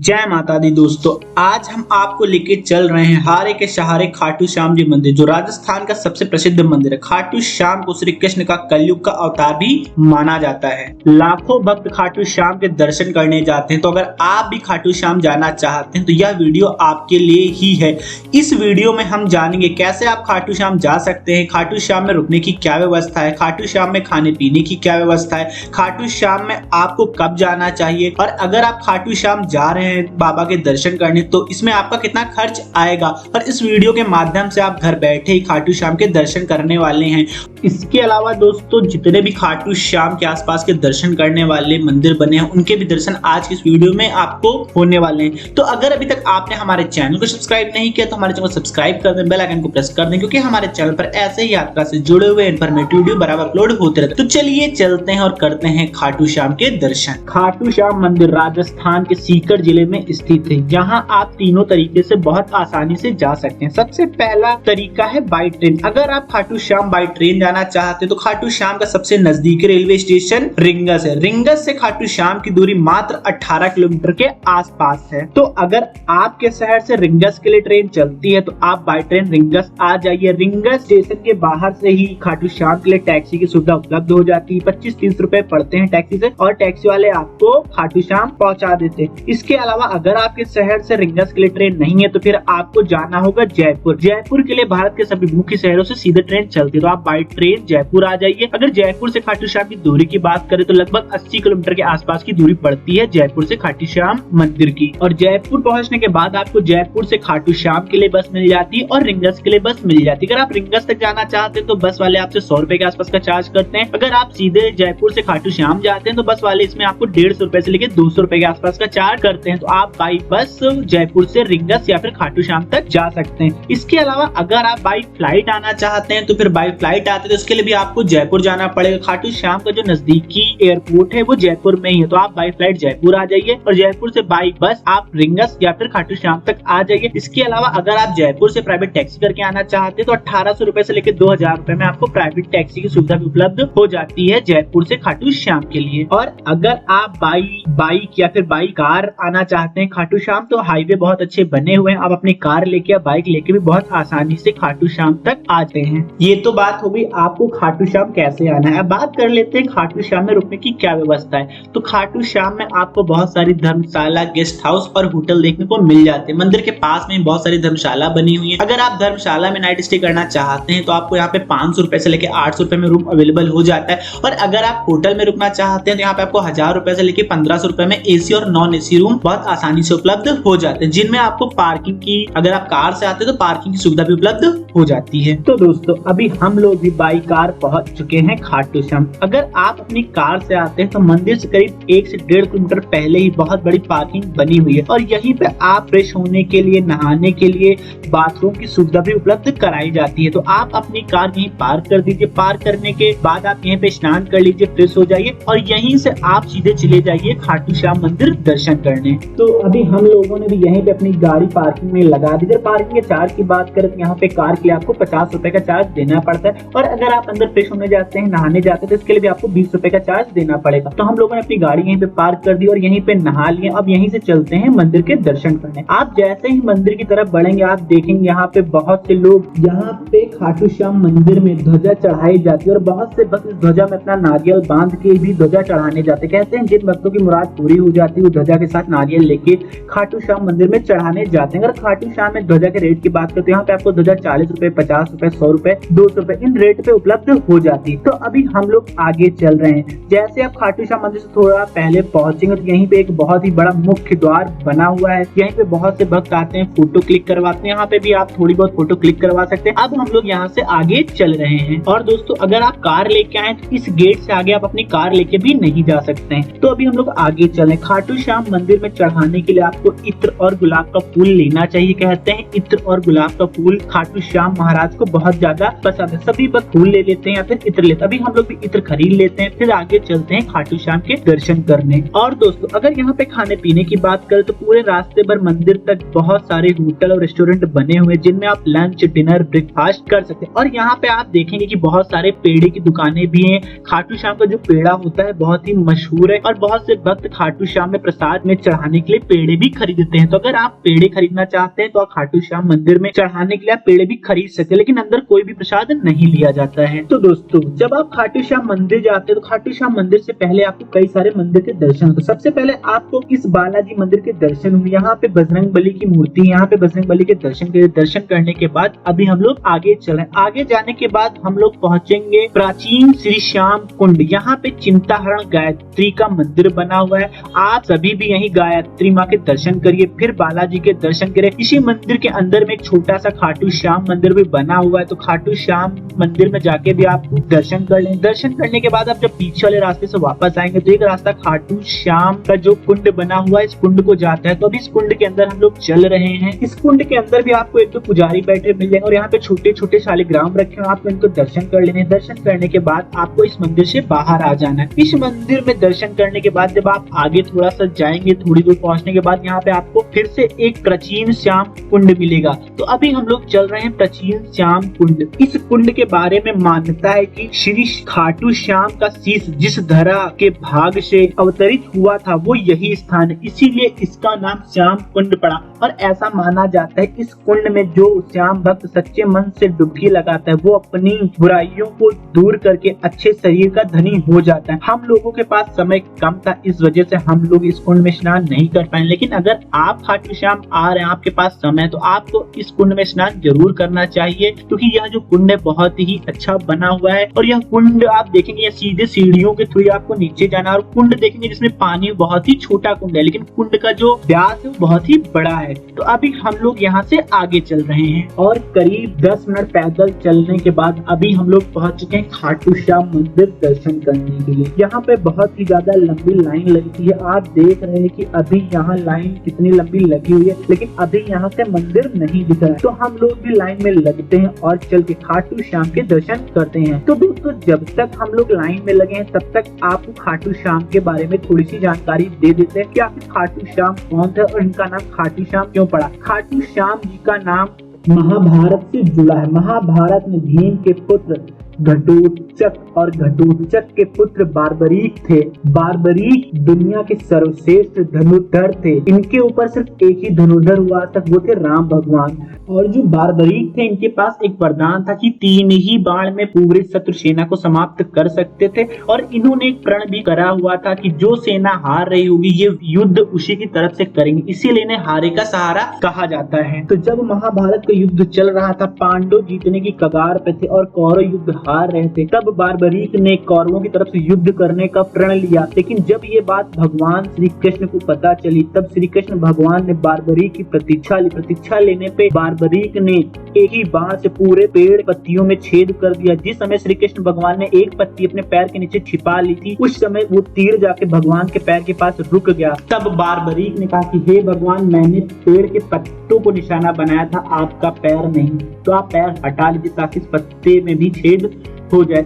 जय माता दी दोस्तों, आज हम आपको लेके चल रहे हैं हारे के सहारे खाटू श्याम जी मंदिर, जो राजस्थान का सबसे प्रसिद्ध मंदिर है। खाटू श्याम को श्री कृष्ण का कलयुग का अवतार भी माना जाता है। लाखों भक्त खाटू श्याम के दर्शन करने जाते हैं। तो अगर आप भी खाटू श्याम जाना चाहते हैं तो यह वीडियो आपके लिए ही है। इस वीडियो में हम जानेंगे कैसे आप खाटू श्याम जा सकते हैं, खाटू श्याम में रुकने की क्या व्यवस्था है, खाटू श्याम में खाने पीने की क्या व्यवस्था है, खाटू श्याम में आपको कब जाना चाहिए, और अगर आप खाटू श्याम जा रहे हैं बाबा के दर्शन करने तो इसमें आपका कितना खर्च आएगा। और इस वीडियो के माध्यम से आप घर बैठे ही खाटू श्याम के दर्शन करने वाले हैं। इसके अलावा दोस्तों, जितने भी खाटू श्याम के आसपास के दर्शन करने वाले मंदिर बने हैं उनके भी दर्शन आज की इस वीडियो में आपको होने वाले हैं। तो अगर अभी तक आपने हमारे चैनल को सब्सक्राइब नहीं किया तो हमारे चैनल को सब्सक्राइब कर दें, बेल आइकन को प्रेस कर दें, क्योंकि हमारे चैनल पर ऐसे ही यात्रा से जुड़े हुए इन्फॉर्मेटिव वीडियो बराबर अपलोड होते रहते। तो चलिए चलते हैं और करते हैं खाटू श्याम के दर्शन। खाटू श्याम मंदिर राजस्थान के सीकर जिले में स्थित है। यहाँ आप तीनों तरीके से बहुत आसानी से जा सकते हैं। सबसे पहला तरीका है बाई ट्रेन। अगर आप खाटू श्याम बाई ट्रेन जाना चाहते हैं तो खाटू श्याम का सबसे नजदीकी रेलवे स्टेशन रिंगस है। रिंगस से खाटू श्याम की दूरी मात्र 18 किलोमीटर के आसपास है। तो अगर आपके शहर से रिंगस के लिए ट्रेन चलती है तो आप बाई ट्रेन रिंगस आ जाइए। रिंगस स्टेशन के बाहर से ही खाटू श्याम के लिए टैक्सी की सुविधा उपलब्ध हो जाती है। 25-30 रुपए पड़ते हैं टैक्सी से, और टैक्सी वाले आपको खाटू श्याम पहुंचा देते हैं। इसके अलावा अगर आपके शहर से रिंगस के लिए ट्रेन नहीं है तो फिर आपको जाना होगा जयपुर। जयपुर के लिए भारत के सभी मुख्य शहरों से सीधे ट्रेन चलती है, तो आप बाई ट्रेन जयपुर आ जाइए। अगर जयपुर से खाटू श्याम की दूरी की बात करें तो लगभग 80 किलोमीटर के आसपास की दूरी पड़ती है जयपुर से खाटू श्याम मंदिर की। और जयपुर पहुंचने के बाद आपको जयपुर से खाटू श्याम के लिए बस मिल जाती है और रिंगस के लिए बस मिल जाती है। अगर आप रिंगस तक जाना चाहते हैं तो बस वाले आपसे 100 रुपए के आसपास का चार्ज करते हैं। अगर आप सीधे जयपुर से खाटू श्याम जाते हैं तो बस वाले इसमें आपको 150 रुपए से लेकर 200 रुपए के आसपास का चार्ज करते हैं। तो आप बाई बस जयपुर से रिंगस या फिर खाटू श्याम तक जा सकते हैं। इसके अलावा अगर आप बाई फ्लाइट आना चाहते हैं तो फिर बाई फ्लाइट आते हैं तो उसके लिए भी आपको जयपुर जाना पड़ेगा। खाटू श्याम का जो नजदीकी एयरपोर्ट है वो जयपुर में ही है, तो आप बाई फ्लाइट जयपुर आ जाइए और जयपुर से बाई बस आप रिंगस या फिर खाटू श्याम तक आ जाइए। इसके अलावा अगर आप जयपुर से प्राइवेट टैक्सी करके आना चाहते हैं तो 1800 रुपए से लेकर 2000 रुपए में आपको प्राइवेट टैक्सी की सुविधा भी उपलब्ध हो जाती है जयपुर से खाटू श्याम के लिए। और अगर आप बाई बाइक या फिर बाई कार आना चाहते हैं खाटू श्याम तो हाईवे बहुत अच्छे बने हुए हैं। आप अपनी कार लेके या बाइक लेके भी बहुत आसानी से खाटू श्याम तक आते हैं। ये तो बात हो गई आपको खाटू श्याम कैसे आना है। अब बात कर लेते हैं खाटू श्याम में रुकने की क्या व्यवस्था है। तो खाटू श्याम में आपको बहुत सारी धर्मशाला, गेस्ट हाउस और होटल देखने को मिल जाते हैं। मंदिर के पास में बहुत सारी धर्मशाला बनी हुई है। अगर आप धर्मशाला में नाइट स्टे करना चाहते हैं तो आपको यहाँ पे 500 रुपए से लेकर 800 रुपए में रूम अवेलेबल हो जाता है। और अगर आप होटल में रुकना चाहते हैं तो यहाँ पे आपको 1000 रुपए से लेकर 1500 रुपए में एसी और नॉन एसी रूम बहुत आसानी से उपलब्ध हो जाते हैं, जिनमें आपको पार्किंग की, अगर आप कार से आते हैं तो पार्किंग की सुविधा भी उपलब्ध हो जाती है। तो दोस्तों, अभी हम लोग भी बाई कार पहुंच चुके हैं खाटू श्याम। अगर आप अपनी कार से आते हैं तो मंदिर से करीब 1 से 1.5 किलोमीटर पहले ही बहुत बड़ी पार्किंग बनी हुई है, और यहीं पे आप फ्रेश होने के लिए, नहाने के लिए बाथरूम की सुविधा भी उपलब्ध कराई जाती है। तो आप अपनी कार यहीं पार्क कर दीजिए। पार्क करने के बाद आप यहीं पे स्नान कर लीजिए, फ्रेश हो जाइए, और यहीं से आप सीधे चले जाइए खाटू श्याम मंदिर दर्शन करने। तो अभी हम लोगों ने भी यहीं पे अपनी गाड़ी पार्किंग में लगा दी। पार्किंग के चार्ज की बात करें तो यहाँ पे कार के लिए आपको 50 रुपए का चार्ज देना पड़ता है, और अगर आप अंदर फ्रेश होने जाते हैं, नहाने जाते हैं तो इसके लिए भी आपको 20 रुपए का चार्ज देना पड़ेगा। तो हम लोगों ने अपनी गाड़ी यहीं पे पार्क कर दी और यहीं पे नहा लिए। अब यहीं से चलते हैं मंदिर के दर्शन करने। आप जैसे ही मंदिर की तरफ बढ़ेंगे आप देखेंगे यहाँ पे बहुत से लोग, यहाँ पे खाटू श्याम मंदिर में ध्वजा चढ़ाई जाती है, और बहुत से भक्त इस ध्वजा में अपना नारियल बांध के भी ध्वजा चढ़ाने जाते। कहते हैं जिन भक्तों की मुराद पूरी हो जाती है वो ध्वजा के साथ नारियल लेके खाटू श्याम मंदिर में चढ़ाने जाते हैं। अगर खाटू श्याम में ध्वजा के रेट की बात करें तो यहाँ पे आपको ध्वजा 40 रुपए, 50 रुपए, 100 रुपए, 200 रुपए इन रेट पे उपलब्ध हो जाती है। तो अभी हम लोग आगे चल रहे हैं। जैसे आप खाटू श्याम मंदिर से थोड़ा पहले पहुंचेंगे तो यहीं पे एक बहुत ही बड़ा मुख्य द्वार बना हुआ है। यहीं पे बहुत से भक्त आते हैं, फोटो क्लिक करवाते हैं। यहाँ पे भी आप थोड़ी बहुत फोटो क्लिक करवा सकते हैं। अब हम लोग यहाँ से आगे चल रहे हैं। और दोस्तों, अगर आप कार लेके आए तो इस गेट से आगे आप अपनी कार लेके भी नहीं जा सकते हैं। तो अभी हम लोग आगे चले। खाटू श्याम मंदिर में चढ़ाने के लिए आपको इत्र और गुलाब का फूल लेना चाहिए। कहते हैं इत्र और गुलाब का फूल खाटू श्याम महाराज को बहुत ज्यादा पसंद है। सभी बस फूल ले लेते हैं या फिर इत्र लेते हैं। अभी हम लोग भी इत्र खरीद लेते हैं, फिर आगे चलते हैं खाटू श्याम के दर्शन करने। और दोस्तों, अगर यहाँ पे खाने पीने की बात करें तो पूरे रास्ते भर मंदिर तक बहुत सारे होटल और रेस्टोरेंट बने हुए जिनमें आप लंच, डिनर, ब्रेकफास्ट कर सकते हैं। और यहाँ पे आप देखेंगे कि बहुत सारे पेड़े की दुकानें भी हैं। खाटू श्याम का जो पेड़ा होता है बहुत ही मशहूर है, और बहुत से भक्त खाटू श्याम में प्रसाद में चढ़ाने चढ़ाने के लिए पेड़े भी खरीदते हैं। तो अगर आप पेड़े खरीदना चाहते हैं तो आप खाटू श्याम मंदिर में चढ़ाने के लिए आप पेड़े भी खरीद सकते हैं, लेकिन अंदर कोई भी प्रसाद नहीं लिया जाता है। तो दोस्तों, जब आप खाटू श्याम मंदिर जाते हैं तो खाटू श्याम मंदिर से पहले आपको कई सारे मंदिर के दर्शन होते हैं। सबसे पहले आपको इस बालाजी मंदिर के दर्शन हुए। यहाँ पे बजरंग बली की मूर्ति, यहाँ पे बजरंग बली के दर्शन करने के बाद अभी हम लोग आगे चले। आगे जाने के बाद हम लोग पहुंचेंगे प्राचीन श्री श्याम कुंड। यहाँ पे चिंताहरण गायत्री का मंदिर बना हुआ है। आप सभी भी यही गायत्री माँ के दर्शन करिए, फिर बालाजी के दर्शन करें। इसी मंदिर के अंदर में एक छोटा सा खाटू श्याम मंदिर भी बना हुआ है, तो खाटू श्याम मंदिर में जाके भी आप दर्शन कर लें। दर्शन करने के बाद आप जब पीछे वाले रास्ते से वापस आएंगे तो एक रास्ता खाटू श्याम का जो कुंड बना हुआ है इस कुंड को जाता है। तो अभी इस कुंड के अंदर हम लोग चल रहे हैं। इस कुंड के अंदर भी आपको एक दो पुजारी बैठे मिल जाएंगे और यहाँ पे छोटे छोटे शालिग्राम रखे हैं, आपको इनको दर्शन कर लेने। दर्शन करने के बाद आपको इस मंदिर से बाहर आ जाना है। इस मंदिर में दर्शन करने के बाद जब आप आगे थोड़ा सा जाएंगे, थोड़ी दूर पहुंचने के बाद यहाँ पे आपको फिर से एक प्राचीन श्याम कुंड मिलेगा। तो अभी हम लोग चल रहे हैं प्राचीन श्याम कुंड। इस कुंड के बारे में मान्यता है कि श्री खाटू श्याम का शीश जिस धरा के भाग से अवतरित हुआ था वो यही स्थान है, इसीलिए इसका नाम श्याम कुंड पड़ा। और ऐसा माना जाता है इस कुंड में जो श्याम भक्त सच्चे मन से डुबकी लगाता है वो अपनी बुराइयों को दूर करके अच्छे शरीर का धनी हो जाता है। हम लोगों के पास समय कम था, इस वजह से हम लोग इस कुंड में स्नान नहीं कर पाए, लेकिन अगर आप खाटू श्याम आ रहे हैं, आपके पास समय, तो आपको इस कुंड में स्नान जरूर करना चाहिए, क्योंकि यह जो कुंड है बहुत ही अच्छा बना हुआ है। और यह कुंड आप देखेंगे यह सीधे सीढ़ियों के थ्रू आपको नीचे जाना, और कुंड देखेंगे जिसमें पानी बहुत ही छोटा कुंड है, लेकिन कुंड का जो व्यास है बहुत ही बड़ा है। तो अभी हम लोग यहाँ से आगे चल रहे हैं और करीब 10 मिनट पैदल चलने के बाद अभी हम लोग पहुंच चुके हैं खाटू श्याम मंदिर दर्शन करने के लिए। यहाँ पे बहुत ही ज्यादा लंबी लाइन लगती है। आप देख रहे हैं कि अभी यहाँ लाइन कितनी लंबी लगी हुई है, लेकिन अभी यहाँ से मंदिर नहीं दिख रहा है। तो हम लोग भी लाइन में लगते हैं और चल के खाटू श्याम के दर्शन करते हैं। तो दोस्तों, जब तक हम लोग लाइन में लगे हैं तब तक आपको खाटू श्याम के बारे में थोड़ी सी जानकारी दे देते हैं कि आखिर खाटू श्याम कौन थे और इनका नाम खाटू श्याम क्यों पड़ा। खाटू श्याम जी का नाम महाभारत से जुड़ा है। महाभारत में भीम के पुत्र घटोत्कच और घटोत्कच के पुत्र बार्बरीक थे। बार्बरीक दुनिया के सर्वश्रेष्ठ धनुर्धर थे। इनके ऊपर सिर्फ एक ही धनुर्धर हुआ तक, वो थे राम भगवान। और जो बार्बरीक थे इनके पास एक वरदान था कि 3 ही बाण में पूरी शत्रु सेना को समाप्त कर सकते थे। और इन्होंने एक प्रण भी करा हुआ था कि जो सेना हार रही होगी ये युद्ध उसी की तरफ से करेंगे, इसीलिए इन्हें हारे का सहारा कहा जाता है। तो जब महाभारत का युद्ध चल रहा था, पांडव जीतने की कगार पे थे और कौरव युद्ध हार रहे थे, तब बार्बरीक ने कौरवों की तरफ से युद्ध करने का प्रण लिया। लेकिन जब ये बात भगवान श्री कृष्ण को पता चली, तब श्री कृष्ण भगवान ने बार्बरीक की प्रतीक्षा ली। प्रतीक्षा लेने पे बार्बरीक ने एक ही बाण से पूरे पेड़ पत्तियों में छेद कर दिया। जिस समय श्री कृष्ण भगवान ने एक पत्ती अपने पैर के नीचे छिपा ली थी, उस समय वो तीर जाके भगवान के पैर के पास रुक गया। तब बार्बरीक ने कहा कि हे भगवान, मैंने पेड़ के पत्तों को निशाना बनाया था, आपका पैर नहीं, तो आप पैर हटा लीजिए ताकि इस पत्ते में भी छेद हो जाए।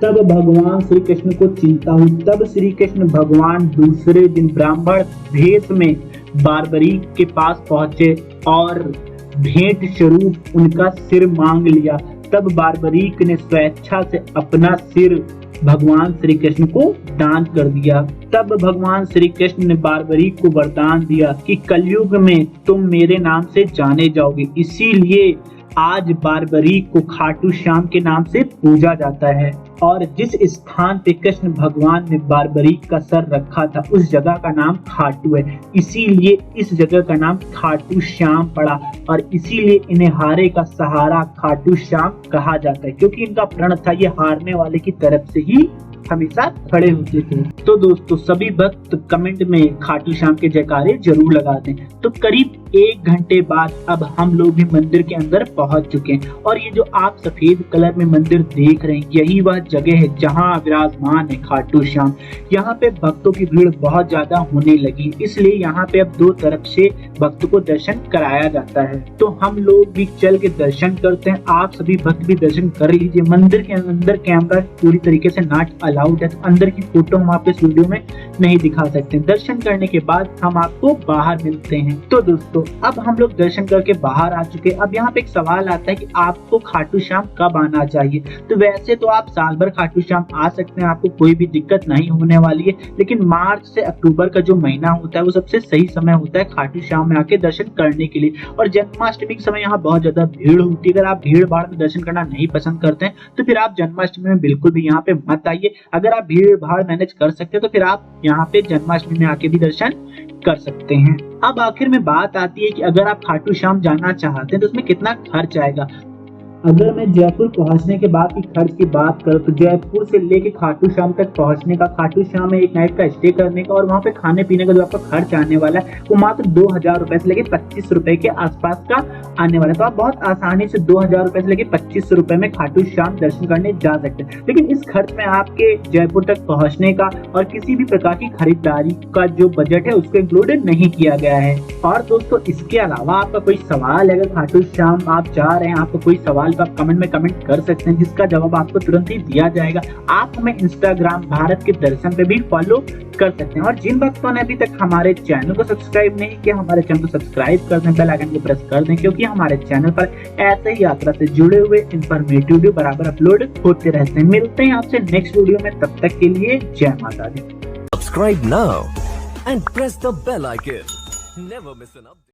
तब भगवान श्री कृष्ण को चिंता हुई। तब श्री कृष्ण भगवान दूसरे दिन ब्राह्मण भेष में बार्बरीक के पास पहुंचे और भेंट स्वरूप उनका सिर मांग लिया। तब बार्बरीक ने स्वेच्छा से अपना सिर भगवान श्री कृष्ण को दान कर दिया। तब भगवान श्री कृष्ण ने बार्बरीक को वरदान दिया कि कलयुग में तुम मेरे नाम से जाने जाओगे, इसीलिए आज बार्बरीक को खाटू श्याम के नाम से पूजा जाता है। और जिस स्थान पे कृष्ण भगवान ने बार्बरीक का सर रखा था उस जगह का नाम खाटू है, इसीलिए इस जगह का नाम खाटू श्याम पड़ा। और इसीलिए इन्हें हारे का सहारा खाटू श्याम कहा जाता है, क्योंकि इनका प्रण था ये हारने वाले की तरफ से ही हमेशा खड़े होते थे। तो दोस्तों, सभी भक्त कमेंट में खाटू श्याम के जयकारे जरूर लगाते हैं। तो करीब 1 घंटे बाद अब हम लोग भी मंदिर के अंदर पहुंच चुके हैं और ये जो आप सफेद कलर में मंदिर देख रहे हैं यही वह जगह है जहां विराजमान है खाटू श्याम। यहाँ पे भक्तों की भीड़ बहुत ज्यादा होने लगी, इसलिए यहाँ पे अब 2 तरफ से भक्तों को दर्शन कराया जाता है। तो हम लोग भी चल के दर्शन करते हैं, आप सभी भक्त भी दर्शन कर लीजिए। मंदिर के अंदर कैमरा पूरी तरीके से नॉट अलाउड है, अंदर की फोटो हम आपको इस वीडियो में नहीं दिखा सकते। दर्शन करने के बाद हम आपको बाहर मिलते हैं। तो दोस्तों, दोस्तों अब हम लोग दर्शन करके बाहर आ चुके हैं। अब यहाँ पे एक सवाल आता है कि आपको खाटू श्याम कब आना चाहिए। तो वैसे तो आप साल भर खाटू श्याम आ सकते हैं, आपको कोई भी दिक्कत नहीं होने वाली है, लेकिन मार्च से अक्टूबर का जो महीना होता है वो सबसे सही समय होता है खाटू श्याम में आके दर्शन करने के लिए। और जन्माष्टमी के समय यहाँ बहुत ज्यादा भीड़ होती है। अगर आप भीड़ भाड़ में दर्शन करना नहीं पसंद करते हैं तो फिर आप जन्माष्टमी में बिल्कुल भी यहाँ पे मत आइए। अगर आप भीड़ भाड़ मैनेज कर सकते हैं तो फिर आप यहाँ पे जन्माष्टमी में आके भी दर्शन कर सकते हैं। अब आखिर में बात आती है कि अगर आप खाटू श्याम जाना चाहते हैं तो उसमें कितना खर्च आएगा। अगर मैं जयपुर पहुंचने के बाद की खर्च की बात करूं तो जयपुर से लेके खाटू श्याम तक पहुंचने का, खाटू श्याम में एक नाइट का स्टे करने का और वहां पे खाने पीने का जो आपका खर्च आने वाला है वो मात्र 2000 रुपए से लेके 25 रुपए के आसपास का आने वाला है। तो आप बहुत आसानी से 2000 रुपए से लेके 25 रुपए में खाटू श्याम दर्शन करने जा सकते हैं। लेकिन इस खर्च में आपके जयपुर तक पहुंचने का और किसी भी प्रकार की खरीदारी का जो बजट है उसको इंक्लूडेड नहीं किया गया है। और दोस्तों इसके अलावा आपका कोई सवाल है, अगर खाटू श्याम आप जा रहे हैं, आपको कोई सवाल आप कमेंट में कमेंट कर सकते हैं जिसका जवाब आपको तुरंत ही दिया जाएगा। आप हमें इंस्टाग्राम भारत के दर्शन पे भी फॉलो कर सकते हैं। और जिन भक्तों ने अभी तक हमारे चैनल को सब्सक्राइब नहीं किया, हमारे चैनल को सब्सक्राइब कर दें, बेल आइकन को प्रेस कर दें, क्योंकि हमारे चैनल पर ऐसे ही यात्रा से जुड़े हुए इंफॉर्मेटिव वीडियो बराबर अपलोड होते रहते हैं। मिलते हैं आपसे नेक्स्ट वीडियो में, तब तक के लिए जय माता दी। Subscribe now and press the bell icon. Never miss an update.